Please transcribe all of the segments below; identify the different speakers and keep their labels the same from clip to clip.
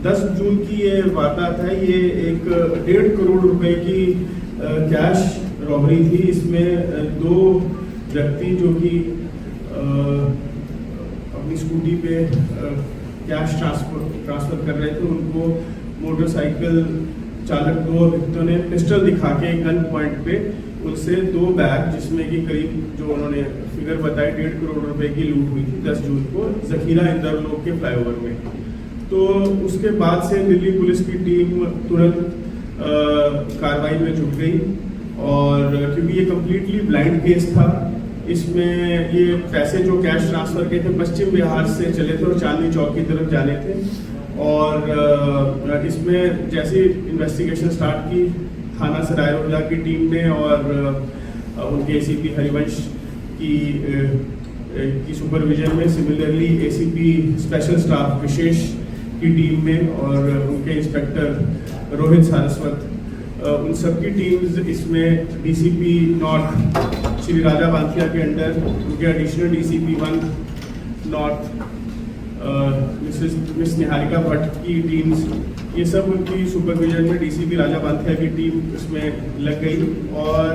Speaker 1: 10 जून की ये वारदात है। ये एक 1.5 करोड़ रुपए की कैश रॉबरी थी। इसमें 2 व्यक्ति जो कि अपनी स्कूटी पे कैश ट्रांसफर कर रहे थे, उनको मोटरसाइकिल चालक 2 व्यक्तियों ने पिस्टल दिखा के गन पॉइंट पे उनसे 2 बैग, जिसमें कि करीब जो उन्होंने फिगर बताई 1.5 करोड़ रुपए की लूट हुई थी 10 जून को जखीरा इंदरलोक के फ्लाईओवर में। तो उसके बाद से दिल्ली पुलिस की टीम तुरंत कार्रवाई में जुट गई, और क्योंकि ये कम्प्लीटली ब्लाइंड केस था, इसमें ये पैसे जो कैश ट्रांसफर किए थे पश्चिम बिहार से चले थे और चांदनी चौक की तरफ जाने थे। और इसमें जैसे इन्वेस्टिगेशन स्टार्ट की थाना सराय रोजा की टीम ने और उनके एसीपी हरिवंश की सुपरविजन में, सिमिलरली एसीपी स्पेशल स्टाफ विशेष की टीम में और उनके इंस्पेक्टर रोहित सारस्वत, उन सबकी टीम्स इसमें डीसीपी नॉर्थ श्री राजा बांथिया के अंडर उनके additional DCP 1 north miss Niharika Bhatt की टीम्स, ये सब उनकी सुपरविजन में डीसीपी राजा बांथिया की टीम इसमें लग गई। और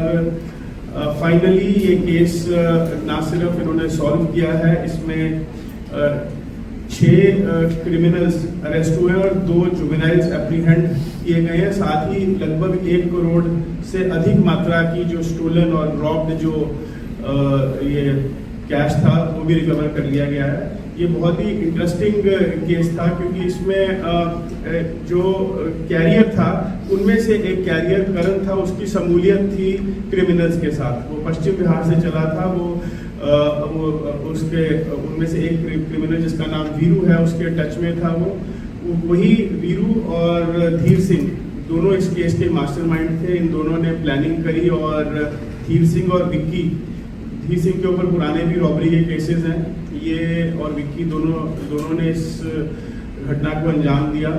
Speaker 1: फाइनली ये केस ना सिर्फ इन्होंने सॉल्व किया है, इसमें 6 क्रिमिनल्स अरेस्ट हुए और 2 जुवेनाइल्स एप्रीहेंड किए गए हैं। साथ ही लगभग 1 करोड़ से अधिक मात्रा की जो स्टोलन और रॉब्ड जो ये कैश था वो भी रिकवर कर लिया गया है। ये बहुत ही इंटरेस्टिंग केस था, क्योंकि इसमें जो कैरियर था उनमें से एक कैरियर करण था, उसकी शमूलियत थी क्रिमिनल्स के साथ। वो पश्चिम बिहार से चला था, वो उसके उनमें से एक क्रिमिनल जिसका नाम वीरू है उसके टच में था। वो वही वीरू और धीर सिंह दोनों इस केस के मास्टरमाइंड थे। इन दोनों ने प्लानिंग करी और धीर सिंह और विक्की, धीर सिंह के ऊपर पुराने भी रॉबरी के केसेस हैं, ये और विक्की दोनों ने इस घटना को अंजाम दिया।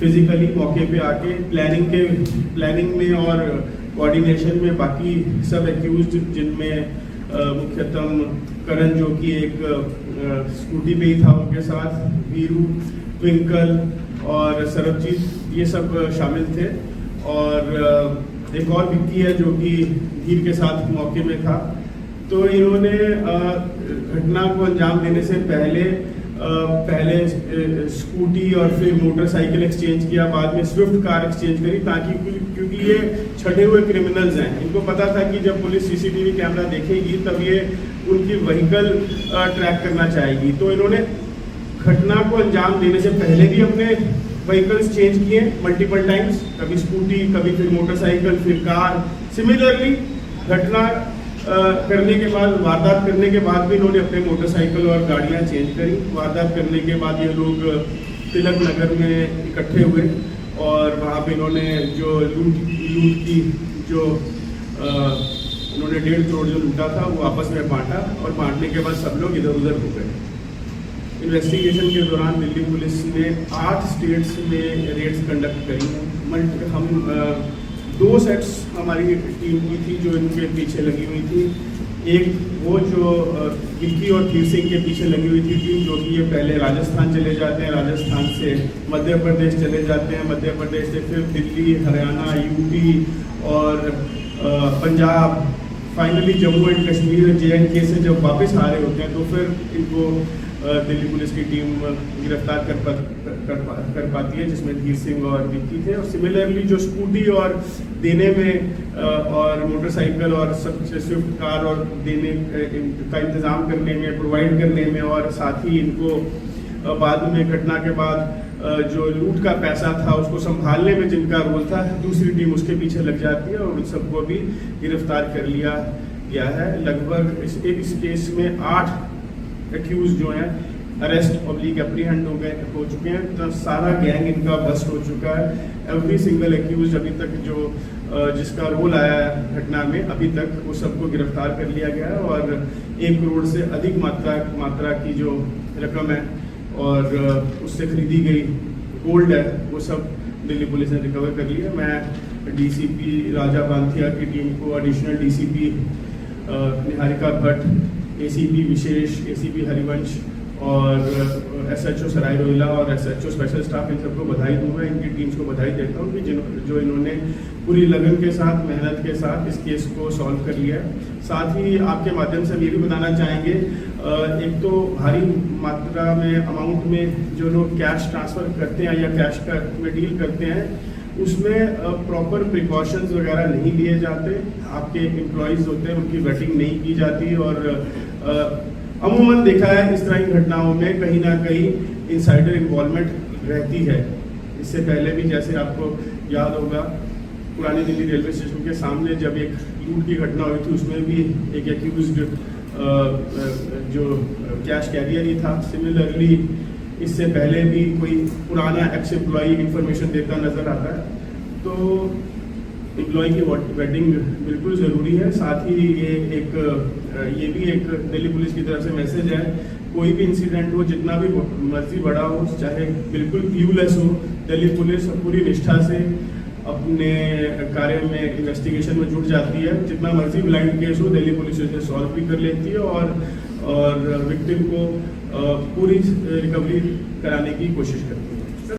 Speaker 1: फिजिकली मौके पे आके प्लानिंग में और कोऑर्डिनेशन में बाकी सब एक्यूज्ड, जिनमें मुख्यतम करण जो कि एक स्कूटी पे ही था उनके साथ, वीरू, ट्विंकल और सरबजीत, ये सब शामिल थे। और एक और विक्की है जो कि धीर के साथ मौके में था। तो इन्होंने घटना को अंजाम देने से पहले स्कूटी और फिर मोटरसाइकिल एक्सचेंज किया, बाद में स्विफ्ट कार एक्सचेंज करी, ताकि क्योंकि ये छठे हुए क्रिमिनल्स हैं, इनको पता था कि जब पुलिस सीसीटीवी कैमरा देखेगी तब ये उनकी व्हीकल ट्रैक करना चाहेगी। तो इन्होंने घटना को अंजाम देने से पहले भी अपने व्हीकल्स चेंज किए मल्टीपल टाइम्स, कभी स्कूटी, कभी फिर मोटरसाइकिल, फिर कार। सिमिलरली घटना करने के बाद, वारदात करने के बाद भी इन्होंने अपने मोटरसाइकिल और गाड़ियां चेंज करी। वारदात करने के बाद ये लोग तिलक नगर में इकट्ठे हुए और वहाँ पे इन्होंने जो लूट की जो उन्होंने 1.5 करोड़ जो लूटा था वो आपस में बांटा, और बांटने के बाद सब लोग इधर उधर हो गए। इन्वेस्टिगेशन के दौरान दिल्ली पुलिस ने 8 स्टेट्स में रेड्स कंडक्ट करी। हम 2 सेट्स हमारी टीम की थी जो इनके पीछे लगी हुई थी। एक वो जो विक्की और धीर सिंह के पीछे लगी हुई थी टीम, जो कि ये पहले राजस्थान चले जाते हैं, राजस्थान से मध्य प्रदेश चले जाते हैं, मध्य प्रदेश से फिर दिल्ली, हरियाणा, यूपी और पंजाब, फाइनली जम्मू एंड कश्मीर और JNK से जब वापस आ रहे होते हैं तो फिर इनको दिल्ली पुलिस की टीम गिरफ्तार कर पाती है, जिसमें धीर सिंह और विक्की थे। और सिमिलरली जो स्कूटी और देने में और मोटरसाइकिल और सब स्विफ्ट कार और देने का इंतज़ाम करने में, प्रोवाइड करने में, और साथ ही इनको बाद में घटना के बाद जो लूट का पैसा था उसको संभालने में जिनका रोल था, दूसरी टीम उसके पीछे लग जाती है और उन सबको भी गिरफ्तार कर लिया गया है। लगभग इस केस में 8 एक्यूज जो हैं अरेस्ट ऑब्लिक एप्रीहेंड हो चुके हैं। तो सारा गैंग इनका बस्ट हो चुका है। एवरी सिंगल एक्यूज अभी तक जो जिसका रोल आया है घटना में, अभी तक वो सबको गिरफ्तार कर लिया गया है। और 1 करोड़ से अधिक मात्रा की जो रकम है और उससे खरीदी गई गोल्ड है, वो सब दिल्ली पुलिस ने रिकवर कर लिया। मैं डीसीपी राजा बांथिया की टीम को, additional DCP Niharika Bhatt, ACP Vishesh, ACP Harivansh और SHO सराय रोहिला और SHO स्पेशल स्टाफ, इन सबको बधाई दूंगा, इनकी टीम्स को बधाई देता हूँ कि जो इन्होंने पूरी लगन के साथ, मेहनत के साथ इस केस को सॉल्व कर लिया है। साथ ही आपके माध्यम से हम ये भी बताना चाहेंगे, एक तो भारी मात्रा में अमाउंट में जो लोग कैश ट्रांसफ़र करते हैं या कैश का में डील करते हैं, उसमें प्रॉपर प्रिकॉशंस वगैरह नहीं लिए जाते। आपके एम्प्लॉयज़ होते हैं, उनकी वेटिंग नहीं की जाती और अमूमन देखा है इस तरह की घटनाओं में कहीं ना कहीं इनसाइडर इन्वॉल्वमेंट रहती है। इससे पहले भी जैसे आपको याद होगा, पुरानी दिल्ली रेलवे स्टेशन के सामने जब एक लूट की घटना हुई थी, उसमें भी एक एक्यूज्ड जो कैश कैरियर ही था। सिमिलरली इससे पहले भी कोई पुराना एक्स एम्प्लॉई इंफॉर्मेशन देता नज़र आता है। तो एम्प्लॉय की वेटिंग बिल्कुल ज़रूरी है। साथ ही ये भी एक दिल्ली पुलिस की तरफ से मैसेज है, कोई भी इंसिडेंट हो, जितना भी मर्जी बड़ा हो, चाहे बिल्कुल क्लूलेस हो, दिल्ली पुलिस पूरी निष्ठा से अपने कार्य में, इन्वेस्टिगेशन में जुट जाती है। जितना मर्जी ब्लाइंड केस हो, दिल्ली पुलिस उसे सॉल्व भी कर लेती है और विक्टिम को पूरी रिकवरी कराने की कोशिश करती है।